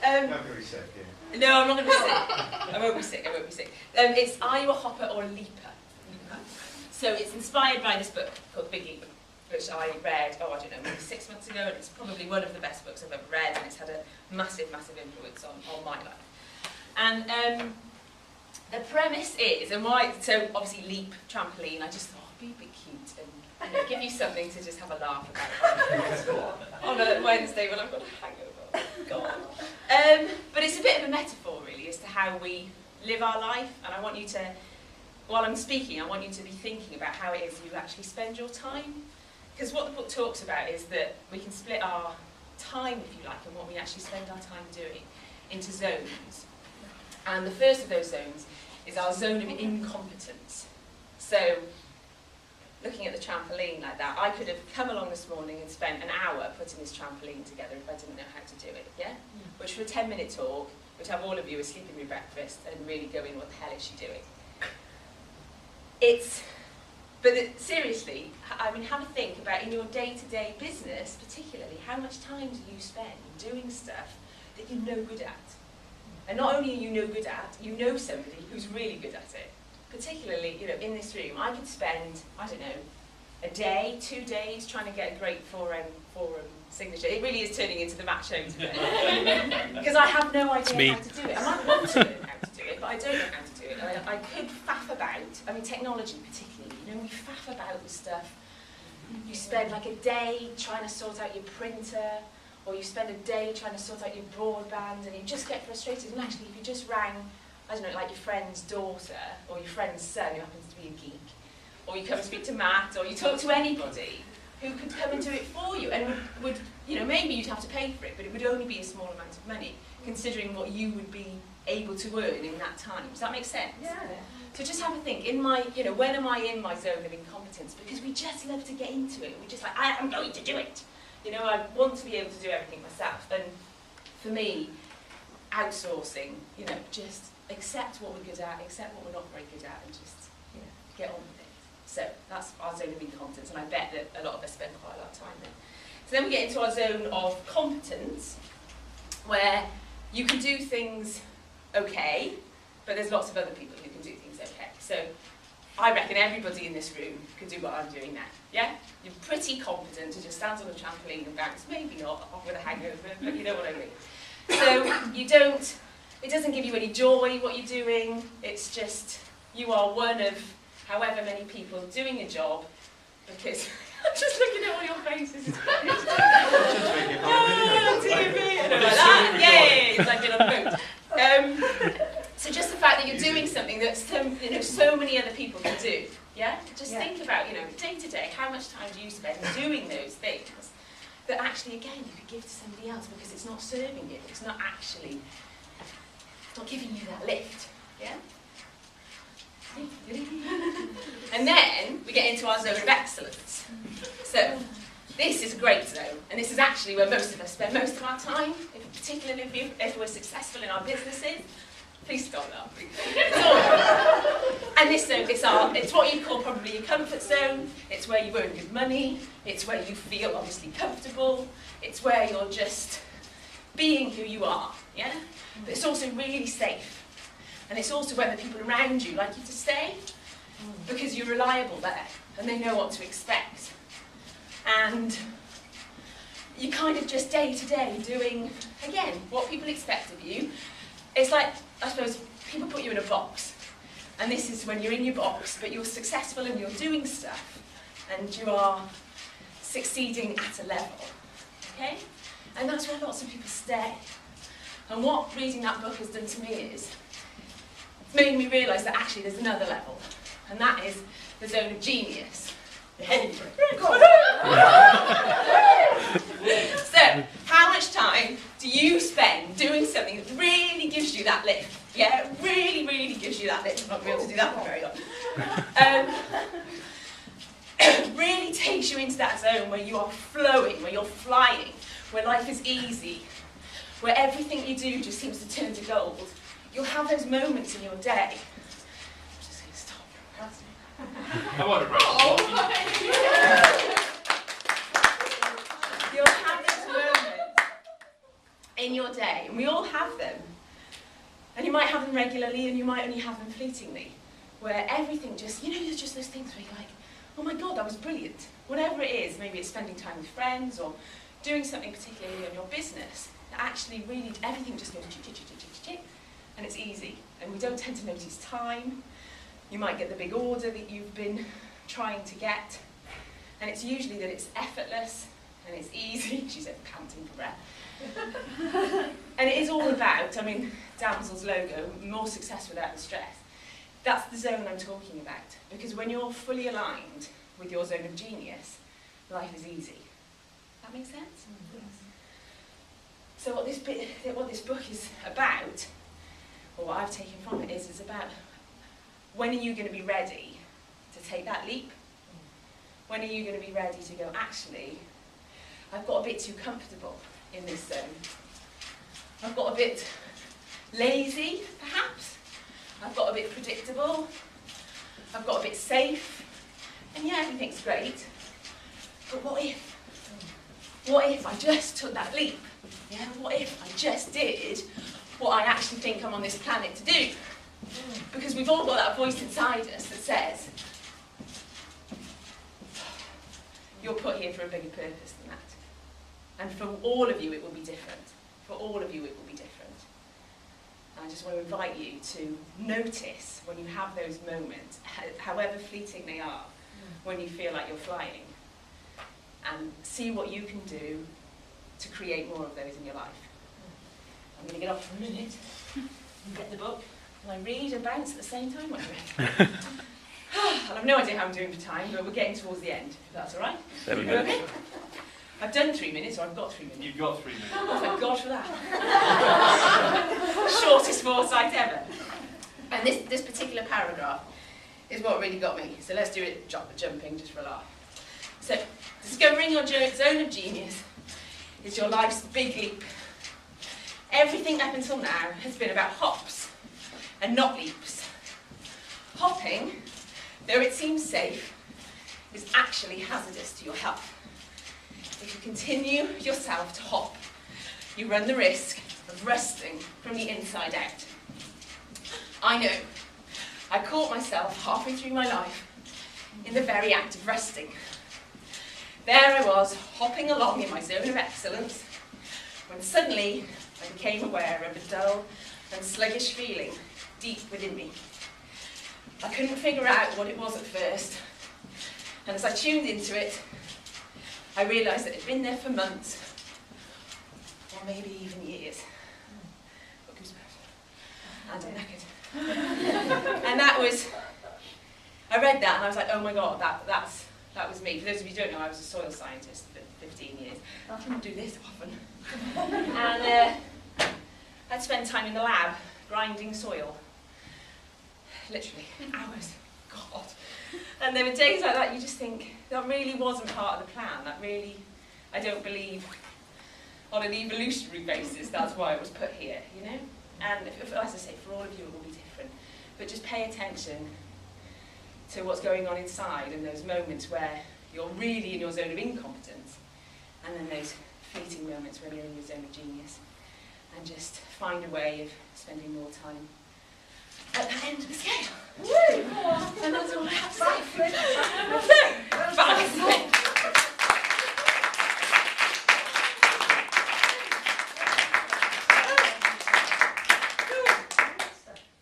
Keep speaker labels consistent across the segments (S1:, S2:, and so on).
S1: Not going to be sick, yeah.
S2: No, I'm not going to be sick. I won't be sick, I won't be sick. It's Are You a Hopper or a Leaper? So it's inspired by this book called Big Leap, which I read, I don't know, maybe 6 months ago, and it's probably one of the best books I've ever read, and it's had a massive, massive influence on my life. And the premise is, and why, so obviously leap, trampoline, I just thought, be a bit cute and give you something to just have a laugh about on a Wednesday when I've got a hangover. God. But it's a bit of a metaphor, really, as to how we live our life, and I want you to, while I'm speaking, I want you to be thinking about how it is you actually spend your time. Because what the book talks about is that we can split our time, if you like, and what we actually spend our time doing into zones. And the first of those zones is our zone of incompetence. So, looking at the trampoline like that, I could have come along this morning and spent an hour putting this trampoline together if I didn't know how to do it, yeah? Which for a 10-minute talk would have all of you asleep in your breakfast and really going, what the hell is she doing? Seriously, I mean, have a think about in your day-to-day business, particularly, how much time do you spend doing stuff that you're no good at? And not only are you no good at, you know somebody who's really good at it. Particularly, you know, in this room, I could spend, I don't know, a day, 2 days trying to get a great forum signature. It really is turning into the match show today. Because I have no idea how to do it. I might want to learn how to do it, but I don't know how to do it. And I could faff about, I mean, technology particularly, you know, we faff about with stuff. You spend like a day trying to sort out your printer, or you spend a day trying to sort out your broadband, and you just get frustrated. And actually, if you just rang, I don't know, like your friend's daughter, or your friend's son who happens to be a geek, or you come and speak to Matt, or you talk to anybody who could come and do it for you, and would you know, maybe you'd have to pay for it, but it would only be a small amount of money, considering what you would be able to earn in that time. Does that make sense? Yeah. So just have a think, in my, you know, when am I in my zone of incompetence? Because we just love to get into it, we just like, I'm going to do it. You know, I want to be able to do everything myself, and for me, outsourcing, you know, just accept what we're good at, accept what we're not very good at, and just, you know, get on with it. So that's our zone of incompetence, and I bet that a lot of us spend quite a lot of time there. So then we get into our zone of competence, where you can do things okay, but there's lots of other people who can do things okay. So I reckon everybody in this room can do what I'm doing now, yeah? You're pretty competent to just stand on a trampoline and bounce, maybe not, off with a hangover, but you know what I mean. So you don't, it doesn't give you any joy what you're doing, it's just, you are one of however many people doing a job, because I'm just looking at all your faces. Oh, TV, and I'm like that, yay, it's like being on a boat. So just the fact that you're doing something that so many other people can do, yeah? Just think about, you know, day to day, how much time do you spend doing those things that actually, again, you could give to somebody else because it's not serving you, it's not actually, it's not giving you that lift, yeah? And then we get into our zone of excellence. So this is a great zone, and this is actually where most of us spend most of our time, particularly if we're successful in our businesses. Please stop laughing. And this zone, it's what you call probably your comfort zone. It's where you earn good money. It's where you feel obviously comfortable. It's where you're just being who you are, yeah? But it's also really safe. And it's also where the people around you like you to stay, because you're reliable there, and they know what to expect. And you kind of just day to day doing, again, what people expect of you. It's like, I suppose, people put you in a box, and this is when you're in your box, but you're successful and you're doing stuff, and you are succeeding at a level, okay? And that's where lots of people stay. And what reading that book has done to me is, it's made me realise that actually there's another level, and that is the zone of genius. So, how much time do you spend doing something that really gives you that lift? Yeah, really, really gives you that lift. I'm not going to be able to do that for very long. Really takes you into that zone where you are flowing, where you're flying, where life is easy, where everything you do just seems to turn to gold. You'll have those moments in your day. I'm just going to stop procrastinating.
S1: I want to break.
S2: You'll have those moments in your day, and we all have them, and you might have them regularly and you might only have them fleetingly, where everything just, there's just those things where you're like, oh my God, that was brilliant. Whatever it is, maybe it's spending time with friends or doing something particularly in your business, that actually really everything just goes chick, chick, chick, chick, chick, chick, and it's easy. And we don't tend to notice time. You might get the big order that you've been trying to get, and it's usually that it's effortless and it's easy. She's panting for breath. And it is all about, Damsel's logo, more success without the stress. That's the zone I'm talking about, because when you're fully aligned with your zone of genius, life is easy. That makes sense? Yes. So what this book is about, or what I've taken from it, is about when are you going to be ready to take that leap? When are you going to be ready to go, actually, I've got a bit too comfortable in this zone. I've got a bit lazy, perhaps. I've got a bit predictable. I've got a bit safe. And yeah, everything's great. But what if? What if I just took that leap? Yeah, what if I just did what I actually think I'm on this planet to do? Because we've all got that voice inside us that says, you're put here for a bigger purpose than that. And for all of you, it will be different. For all of you, it will be different. I just want to invite you to notice when you have those moments, however fleeting they are, when you feel like you're flying, and see what you can do to create more of those in your life. I'm going to get off for a minute and get the book, and I read and bounce at the same time when I read. And I've no idea how I'm doing for time, but we're getting towards the end, if that's all right.
S1: 7 minutes.
S2: Okay? I've done 3 minutes, or I've got 3 minutes.
S3: You've got 3 minutes.
S2: Oh, thank God for that. Shortest foresight ever. And this particular paragraph is what really got me. So let's do it jumping, just for a laugh. So, discovering your zone of genius is your life's big leap. Everything up until now has been about hops and not leaps. Hopping, though it seems safe, is actually hazardous to your health. If you continue yourself to hop, you run the risk of rusting from the inside out. I know. I caught myself halfway through my life in the very act of rusting. There I was, hopping along in my zone of excellence, when suddenly I became aware of a dull and sluggish feeling deep within me. I couldn't figure out what it was at first, and as I tuned into it, I realised that it had been there for months, or maybe even years. Got goosebumps. And I'm knackered. And that was, I read that and I was like, oh my God, that was me. For those of you who don't know, I was a soil scientist for 15 years. I didn't do this often. And I'd spend time in the lab grinding soil. Literally, hours. God. And there were days like that you just think, that really wasn't part of the plan. That really, I don't believe, on an evolutionary basis, that's why it was put here, you know? And as I say, for all of you it will be different. But just pay attention to what's going on inside and those moments where you're really in your zone of incompetence, and then those fleeting moments when you're in your zone of genius. And just find a way of spending more time at the end of the scale. Woo! And that's all I have to say. Bye.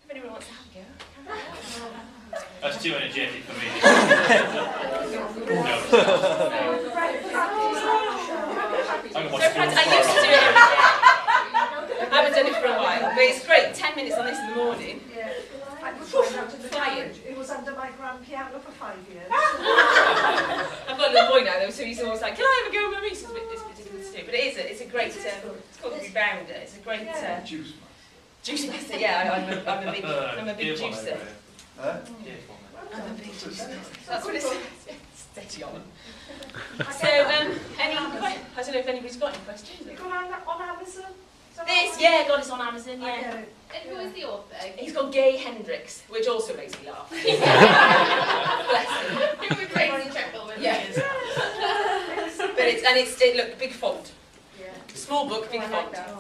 S2: If anyone wants to have a go.
S3: That's too energetic for me.
S2: I used to do it. I haven't done it for a while, but it's great. 10 minutes on this in the morning.
S4: Yeah. I was trying out to the garage. It was under my grand piano for 5 years.
S2: I've got a little boy now though, so he's always like, can I have a go, Mummy? So it's ridiculous to do. But it's a great, it's called the rebounder. It's a great...
S3: Juice
S2: Juice master, yeah, I'm a big juicer.
S3: Huh?
S2: I'm a big juicer. That's what it says. Steady on. So, I don't know if anybody's got any questions.
S4: You got on Amazon?
S2: Yeah, God, it's on Amazon, yeah.
S5: And who is the author?
S2: He's called Gay Hendricks, which also makes me laugh. Bless him.
S5: It would be great to check all the
S2: Yes. But look, big font.
S4: Yeah.
S2: Small book, big
S4: I
S2: font.
S4: like that.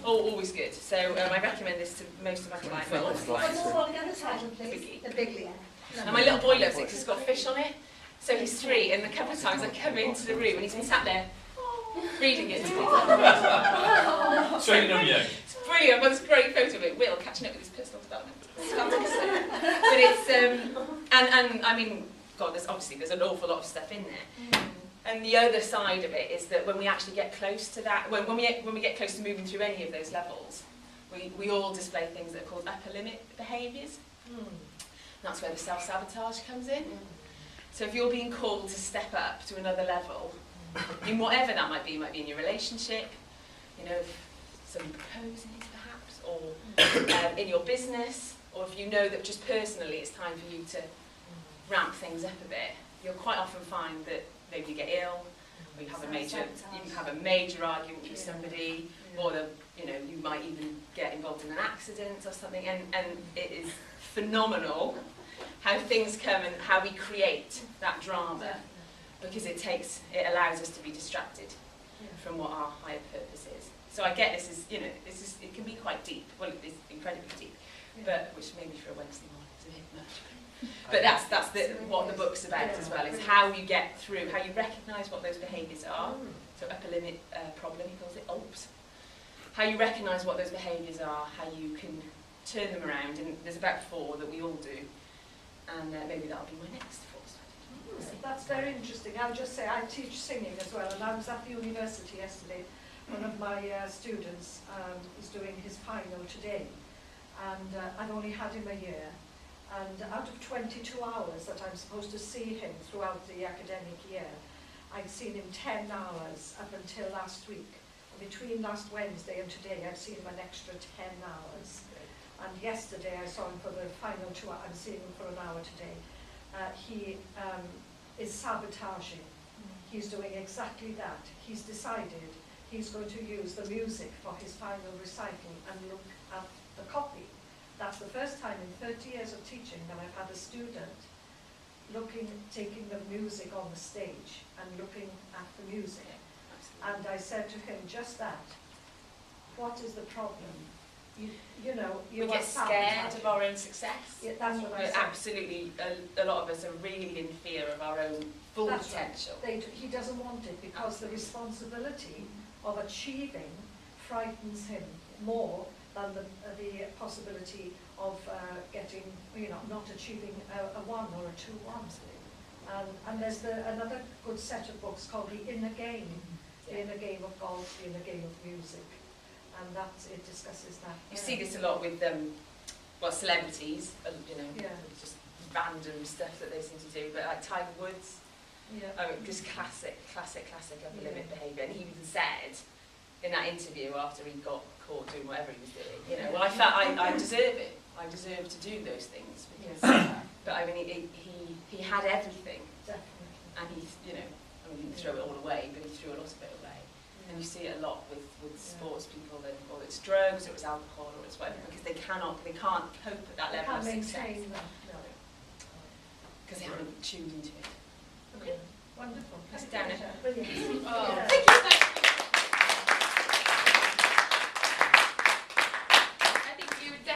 S2: always good. So I recommend this to most of my clients. Well, lots of clients.
S4: More on the other side, please. The bigly.
S2: And my little boy loves it because it's got fish on it. So he's 3, and a couple of times I come into the room and he's been sat there reading it to me.
S3: Training on you.
S2: It's brilliant. I've got this great photo of it. Will catching up with his personal development. It's fantastic. But it's and I mean, God, there's an awful lot of stuff in there. And the other side of it is that when we actually get close to that, when we get close to moving through any of those levels, we all display things that are called upper limit behaviours. That's where the self-sabotage comes in. So if you're being called to step up to another level, in whatever that might be in your relationship, you know, if somebody proposing it perhaps, or in your business, or if you know that just personally it's time for you to ramp things up a bit, you'll quite often find that maybe you get ill, or you have a major argument with somebody, or you might even get involved in an accident or something, and it is phenomenal how things come and how we create that drama, because it allows us to be distracted from what our higher purpose is. So I get this is, it can be quite deep. Well, it's incredibly deep, but which maybe for a Wednesday morning is a bit much. But that's what the book's about as well. Is how you get through, how you recognise what those behaviours are. So upper limit problem, he calls it ULPS. How you recognise what those behaviours are, how you can turn them around, and there's about 4 that we all do. And maybe that'll be my next 4sight.
S4: That's very interesting. I'll just say I teach singing as well, and I was at the university yesterday. One of my students is doing his final today, and I've only had him a year. And out of 22 hours that I'm supposed to see him throughout the academic year, I've seen him 10 hours up until last week. And between last Wednesday and today, I've seen him an extra 10 hours. And yesterday I saw him for the final 2 hours. I'm seeing him for an hour today. He is sabotaging. He's doing exactly that. He's decided he's going to use the music for his final recital and look at the copy. That's the first time in 30 years of teaching that I've had a student taking the music on the stage and looking at the music. And I said to him just that, what is the problem? You
S2: we get scared of our own success.
S4: Yeah, that's what I said.
S2: Absolutely, a lot of us are really in fear of our own full potential.
S4: Right. He doesn't want it because the responsibility of achieving frightens him more than the possibility of getting, not achieving a 1 or a 2 1s. And there's another good set of books called The Inner Game, The Inner Game of Golf, The Inner Game of Music. And it discusses that.
S2: You see this a lot with celebrities, just random stuff that they seem to do, but like Tiger Woods, just classic upper limit behaviour. And he even said in that interview after he got caught doing whatever he was doing, well, I felt I deserve it. I deserve to do those things because, but I mean, he had everything,
S4: Definitely.
S2: and he didn't throw it all away, but he threw a lot of it away. And you see it a lot with sports people, or it's drugs, or it's alcohol, or it's whatever, because they can't cope at that level of success.
S4: Maintain that, no.
S2: Because they haven't tuned into it.
S4: Okay. Wonderful.
S2: That's down it.
S4: Brilliant.
S5: Oh.
S2: Thank you.